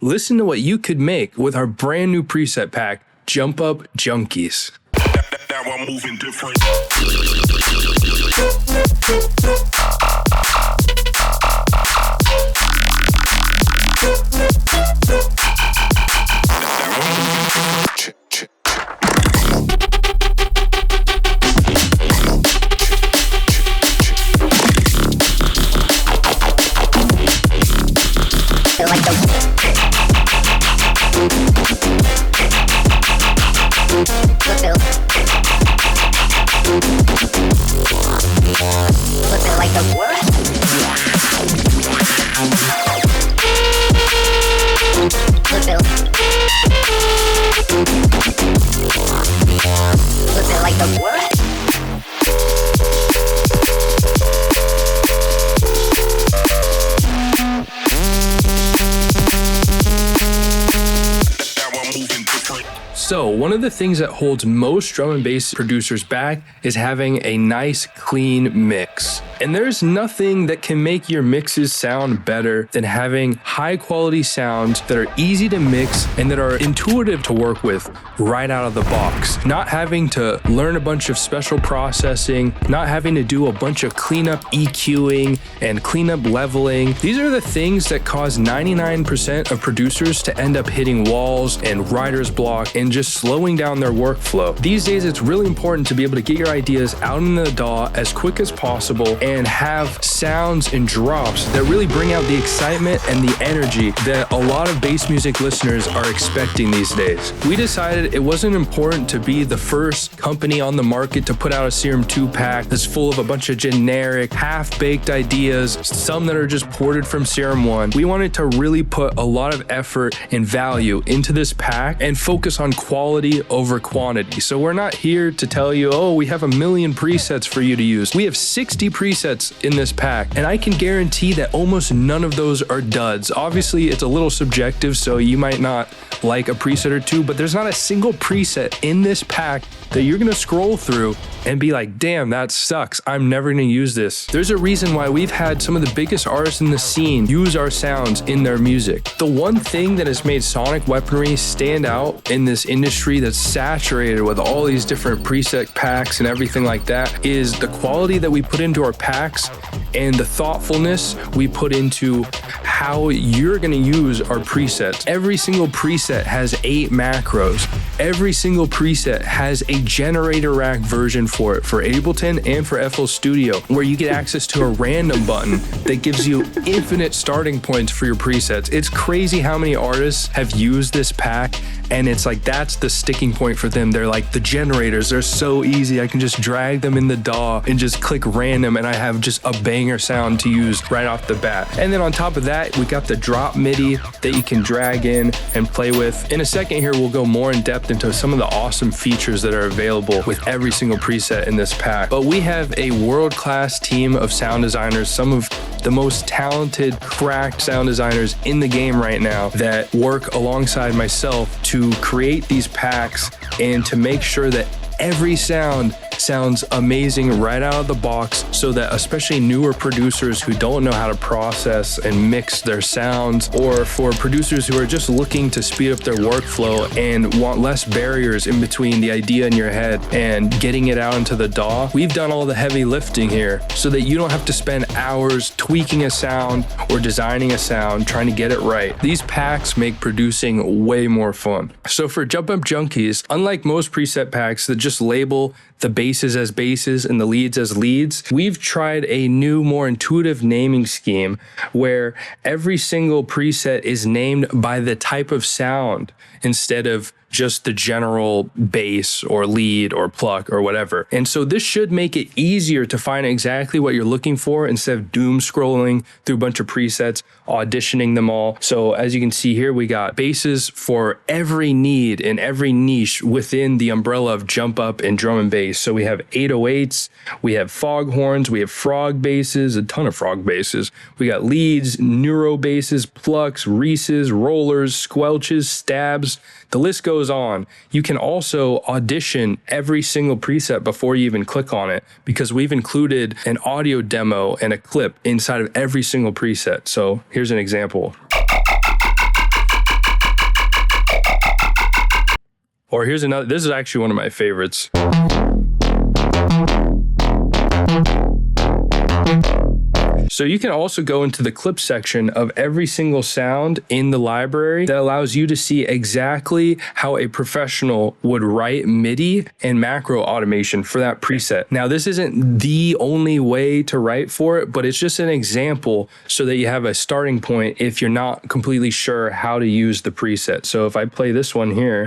Listen to what you could make with our brand new preset pack, Jump Up Junkies. Now I'm moving different. So one of the things that holds most drum and bass producers back is having a nice, clean mix. And there's nothing that can make your mixes sound better than having high quality sounds that are easy to mix and that are intuitive to work with right out of the box. Not having to learn a bunch of special processing, not having to do a bunch of cleanup EQing and cleanup leveling. These are the things that cause 99% of producers to end up hitting walls and writer's block and just slowing down their workflow. These days, it's really important to be able to get your ideas out in the DAW as quick as possible and have sounds and drops that really bring out the excitement and the energy that a lot of bass music listeners are expecting these days. We decided it wasn't important to be the first company on the market to put out a Serum 2 pack that's full of a bunch of generic, half-baked ideas, some that are just ported from Serum 1. We wanted to really put a lot of effort and value into this pack and focus on quality over quantity. So we're not here to tell you, oh, we have 1 million presets for you to use. We have 60 presets in this pack, and I can guarantee that almost none of those are duds. Obviously, it's a little subjective, so you might not like a preset or two, but there's not a single preset in this pack that you're gonna scroll through and be like, damn, that sucks. I'm never gonna use this. There's a reason why we've had some of the biggest artists in the scene use our sounds in their music. The one thing that has made sonic weaponry stand out in this industry that's saturated with all these different preset packs and everything like that is the quality that we put into our packs and the thoughtfulness we put into how you're gonna use our presets. Every single preset has 8 macros. Every single preset has a generator rack version for it, for Ableton and for FL Studio, where you get access to a random button that gives you infinite starting points for your presets. It's crazy how many artists have used this pack, and it's like that's the sticking point for them. They're like, the generators, they're so easy. I can just drag them in the DAW and just click random, and I have just a banger sound to use right off the bat. And then on top of that, we got the drop MIDI that you can drag in and play with. In a second here, we'll go more in depth into some of the awesome features that are available with every single preset in this pack. But we have a world-class team of sound designers, some of the most talented, cracked sound designers in the game right now that work alongside myself to create these packs and to make sure that every sound sounds amazing right out of the box, so that especially newer producers who don't know how to process and mix their sounds, or for producers who are just looking to speed up their workflow and want less barriers in between the idea in your head and getting it out into the DAW, we've done all the heavy lifting here so that you don't have to spend hours tweaking a sound or designing a sound trying to get it right. These packs make producing way more fun. So for Jump Up Junkies, unlike most preset packs that just label the basses as basses and the leads as leads, we've tried a new, more intuitive naming scheme where every single preset is named by the type of sound instead of just the general bass or lead or pluck or whatever. And so this should make it easier to find exactly what you're looking for instead of doom scrolling through a bunch of presets, auditioning them all. So as you can see here, we got basses for every need and every niche within the umbrella of jump up and drum and bass. So we have 808s, we have foghorns, we have frog basses, a ton of frog basses. We got leads, neuro basses, plucks, Reeses, rollers, squelches, stabs. The list goes on. You can also audition every single preset before you even click on it, because we've included an audio demo and a clip inside of every single preset. So here's an example. Or here's another, this is actually one of my favorites. So you can also go into the clip section of every single sound in the library that allows you to see exactly how a professional would write MIDI and macro automation for that preset. Now, this isn't the only way to write for it, but it's just an example so that you have a starting point if you're not completely sure how to use the preset. So if I play this one here,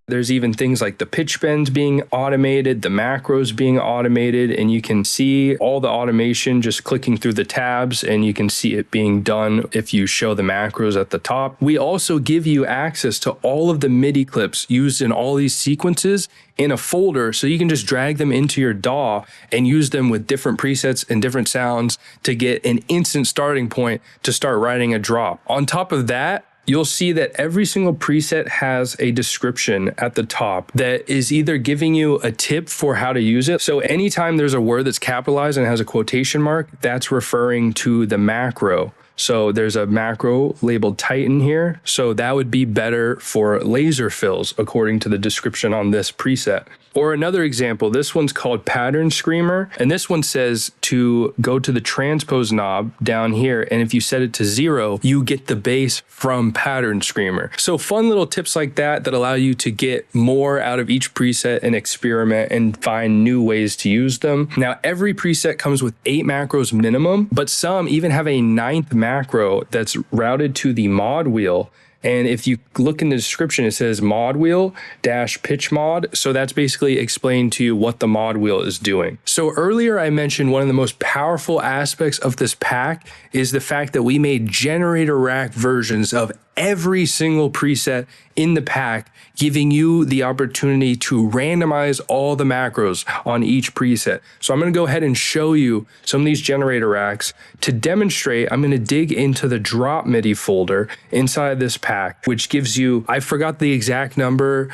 there's even things like the pitch bends being automated, the macros being automated, and you can see all the automation just clicking through the tabs, and you can see it being done if you show the macros at the top. We also give you access to all of the MIDI clips used in all these sequences in a folder, so you can just drag them into your DAW and use them with different presets and different sounds to get an instant starting point to start writing a drop. On top of that, you'll see that every single preset has a description at the top that is either giving you a tip for how to use it. So anytime there's a word that's capitalized and has a quotation mark, that's referring to the macro. So there's a macro labeled Titan here. So that would be better for laser fills according to the description on this preset. Or another example, this one's called Pattern Screamer. And this one says to go to the transpose knob down here. And if you set it to 0, you get the bass from Pattern Screamer. So fun little tips like that that allow you to get more out of each preset and experiment and find new ways to use them. Now, every preset comes with 8 macros minimum, but some even have a 9th macro that's routed to the mod wheel. And if you look in the description, it says mod wheel dash pitch mod. So that's basically explaining to you what the mod wheel is doing. So earlier I mentioned one of the most powerful aspects of this pack is the fact that we made generator rack versions of every single preset in the pack, giving you the opportunity to randomize all the macros on each preset. So I'm going to go ahead and show you some of these generator racks. To demonstrate, I'm going to dig into the drop MIDI folder inside this pack, which gives you, I forgot the exact number.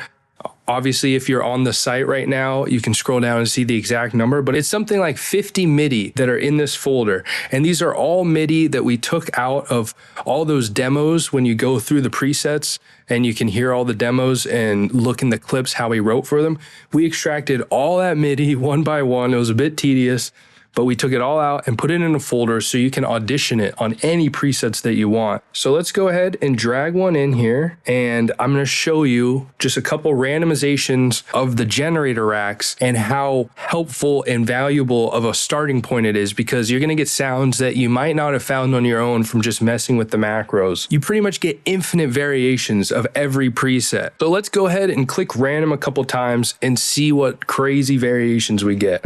Obviously, if you're on the site right now, you can scroll down and see the exact number, but it's something like 50 MIDI that are in this folder. And these are all MIDI that we took out of all those demos when you go through the presets and you can hear all the demos and look in the clips how we wrote for them. We extracted all that MIDI one by one. It was a bit tedious, but we took it all out and put it in a folder so you can audition it on any presets that you want. So let's go ahead and drag one in here, and I'm going to show you just a couple randomizations of the generator racks and how helpful and valuable of a starting point it is, because you're going to get sounds that you might not have found on your own from just messing with the macros. You pretty much get infinite variations of every preset. So let's go ahead and click random a couple times and see what crazy variations we get.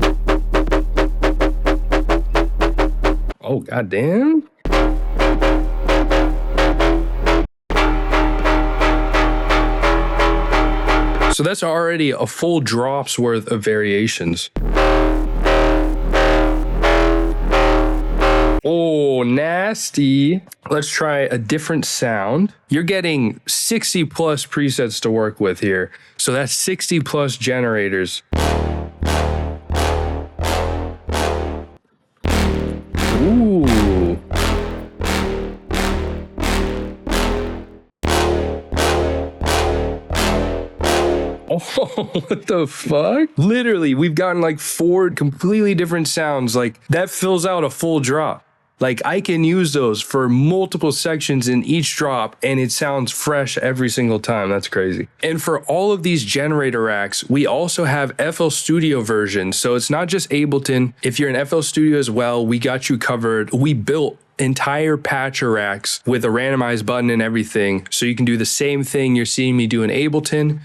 Oh, goddamn. So that's already a full drop's worth of variations. Oh, nasty. Let's try a different sound. You're getting 60 plus presets to work with here. So that's 60 plus generators. Ooh. Oh, what the fuck? Literally, we've gotten like 4 completely different sounds. Like that fills out a full drop. Like I can use those for multiple sections in each drop and it sounds fresh every single time. That's crazy. And for all of these generator racks, we also have FL Studio versions. So it's not just Ableton. If you're in FL Studio as well, we got you covered. We built entire patcher racks with a randomize button and everything. So you can do the same thing you're seeing me do in Ableton,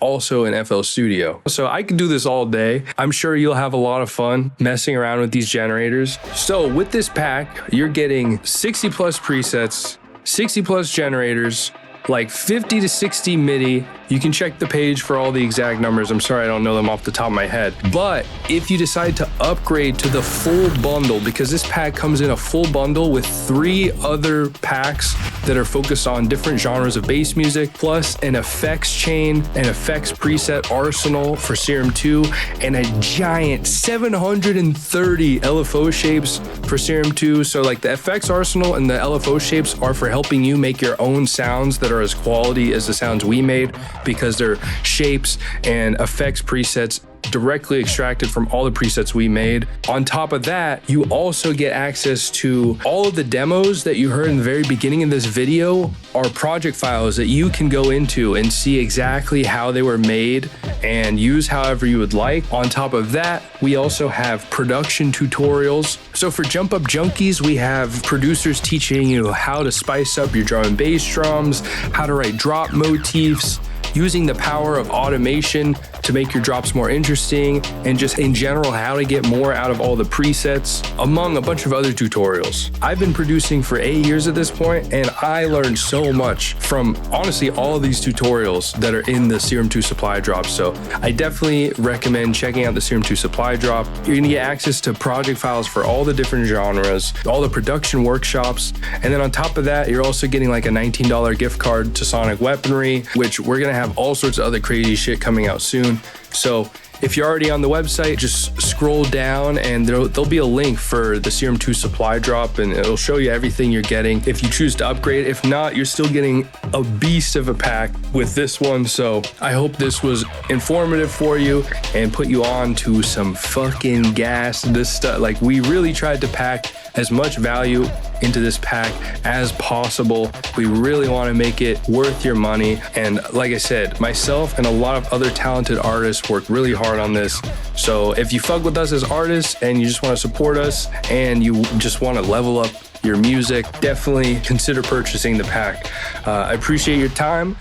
also in FL Studio. So I could do this all day. I'm sure you'll have a lot of fun messing around with these generators. So with this pack, you're getting 60 plus presets, 60 plus generators, like 50 to 60 MIDI. You can check the page for all the exact numbers. I'm sorry, I don't know them off the top of my head. But if you decide to upgrade to the full bundle, because this pack comes in a full bundle with 3 other packs that are focused on different genres of bass music, plus an effects chain, an effects preset arsenal for Serum 2, and a giant 730 LFO shapes for Serum 2. So like the effects arsenal and the LFO shapes are for helping you make your own sounds that are as quality as the sounds we made, because they're shapes and effects presets directly extracted from all the presets we made. On top of that, you also get access to all of the demos that you heard in the very beginning of this video are project files that you can go into and see exactly how they were made and use however you would like. On top of that, we also have production tutorials. So for Jump Up Junkies, we have producers teaching you how to spice up your drum and bass drums, how to write drop motifs, using the power of automation to make your drops more interesting, and just in general how to get more out of all the presets, among a bunch of other tutorials. I've been producing for 8 years at this point, and I learned so much from honestly all of these tutorials that are in the Serum 2 supply drop. So I definitely recommend checking out the Serum 2 supply drop. You're gonna get access to project files for all the different genres, all the production workshops, and then on top of that, you're also getting like a $19 gift card to Sonic Weaponry, which we're gonna have all sorts of other crazy shit coming out soon. So if you're already on the website, just scroll down and there'll be a link for the Serum 2 supply drop, and it'll show you everything you're getting if you choose to upgrade. If not, you're still getting a beast of a pack with this one. So I hope this was informative for you and put you on to some fucking gas. This stuff, like, we really tried to pack as much value into this pack as possible. We really want to make it worth your money. And like I said, myself and a lot of other talented artists worked really hard on this. So if you fuck with us as artists and you just want to support us and you just want to level up your music, definitely consider purchasing the pack. I appreciate your time.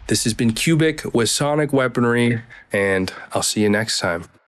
This has been Cubic with Sonic Weaponry, and I'll see you next time.